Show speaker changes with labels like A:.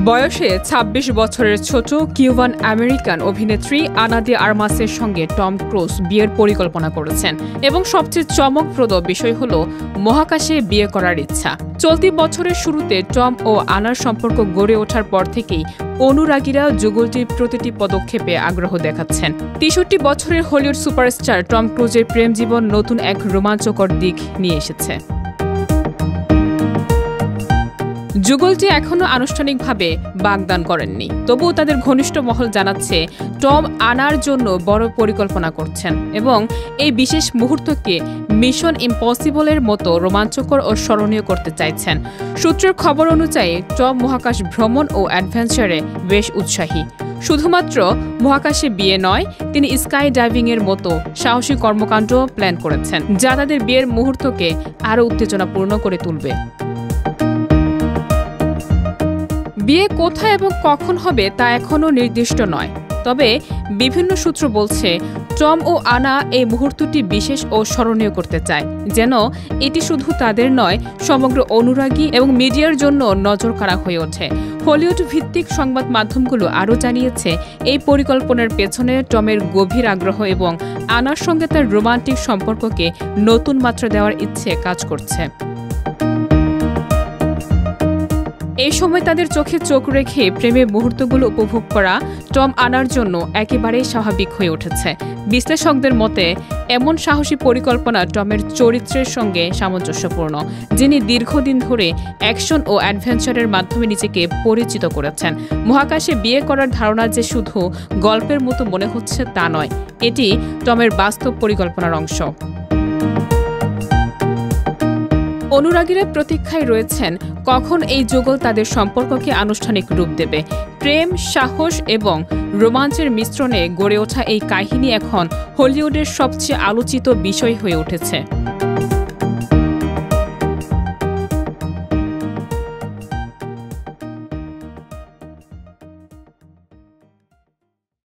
A: বয়সে ২৬ বছরের ছোট কিউবান আমেরিকান অভিনেত্রী আনা দে আর্মাসের সঙ্গে টম ক্রুজ বিয়ের পরিকল্পনা করেছেন এবং সবচেয়ে চমকপ্রদ বিষয় হল মহাকাশে বিয়ে করার ইচ্ছা। চলতি বছরের শুরুতে টম ও আনার সম্পর্ক গড়ে ওঠার পর থেকেই অনুরাগীরা যুগলটির প্রতিটি পদক্ষেপে আগ্রহ দেখাচ্ছেন। ৬৩ বছরের হলিউড সুপারস্টার টম ক্রুজের প্রেম জীবন নতুন এক রোমাঞ্চকর দিক নিয়ে এসেছে। যুগলটি এখনও আনুষ্ঠানিকভাবে বাগদান করেননি, তবুও তাদের ঘনিষ্ঠ মহল জানাচ্ছে টম আনার জন্য বড় পরিকল্পনা করছেন এবং এই বিশেষ মুহূর্তকে মিশন ইম্পসিবলের মতো রোমাঞ্চকর ও স্মরণীয় করতে চাইছেন। সূত্রের খবর অনুযায়ী টম মহাকাশ ভ্রমণ ও অ্যাডভেঞ্চারে বেশ উৎসাহী। শুধুমাত্র মহাকাশে বিয়ে নয়, তিনি স্কাই ডাইভিংয়ের মতো সাহসী কর্মকাণ্ড প্ল্যান করেছেন, যা তাদের বিয়ের মুহূর্তকে আরও উত্তেজনাপূর্ণ করে তুলবে। বিয়ে কোথায় এবং কখন হবে তা এখনও নির্দিষ্ট নয়, তবে বিভিন্ন সূত্র বলছে টম ও আনা এই মুহূর্তটি বিশেষ ও স্মরণীয় করতে চায়, যেন এটি শুধু তাদের নয়, সমগ্র অনুরাগী এবং মিডিয়ার জন্য নজরকাড়া হয়ে ওঠে। হলিউড ভিত্তিক সংবাদ মাধ্যমগুলো আরও জানিয়েছে এই পরিকল্পনার পেছনে টমের গভীর আগ্রহ এবং আনার সঙ্গে তার রোমান্টিক সম্পর্ককে নতুন মাত্রা দেওয়ার ইচ্ছে কাজ করছে। এই সময় তাদের চোখে চোখ রেখে প্রেমের মুহূর্তগুলো উপভোগ করা টম আনার জন্য একেবারেই স্বাভাবিক হয়ে উঠেছে। বিশ্লেষকদের মতে এমন সাহসী পরিকল্পনা টমের চরিত্রের সঙ্গে সামঞ্জস্যপূর্ণ, যিনি দীর্ঘদিন ধরে অ্যাকশন ও অ্যাডভেঞ্চারের মাধ্যমে নিজেকে পরিচিত করেছেন। মহাকাশে বিয়ে করার ধারণা যে শুধু গল্পের মতো মনে হচ্ছে তা নয়, এটি টমের বাস্তব পরিকল্পনার অংশ। অনুরাগীরা প্রতীক্ষায় রয়েছেন কখন এই যুগল তাদের সম্পর্ককে আনুষ্ঠানিক রূপ দেবে। প্রেম, সাহস এবং রোমাঞ্চের মিশ্রণে গড়ে ওঠা এই কাহিনী এখন হলিউডের সবচেয়ে আলোচিত বিষয় হয়ে উঠেছে।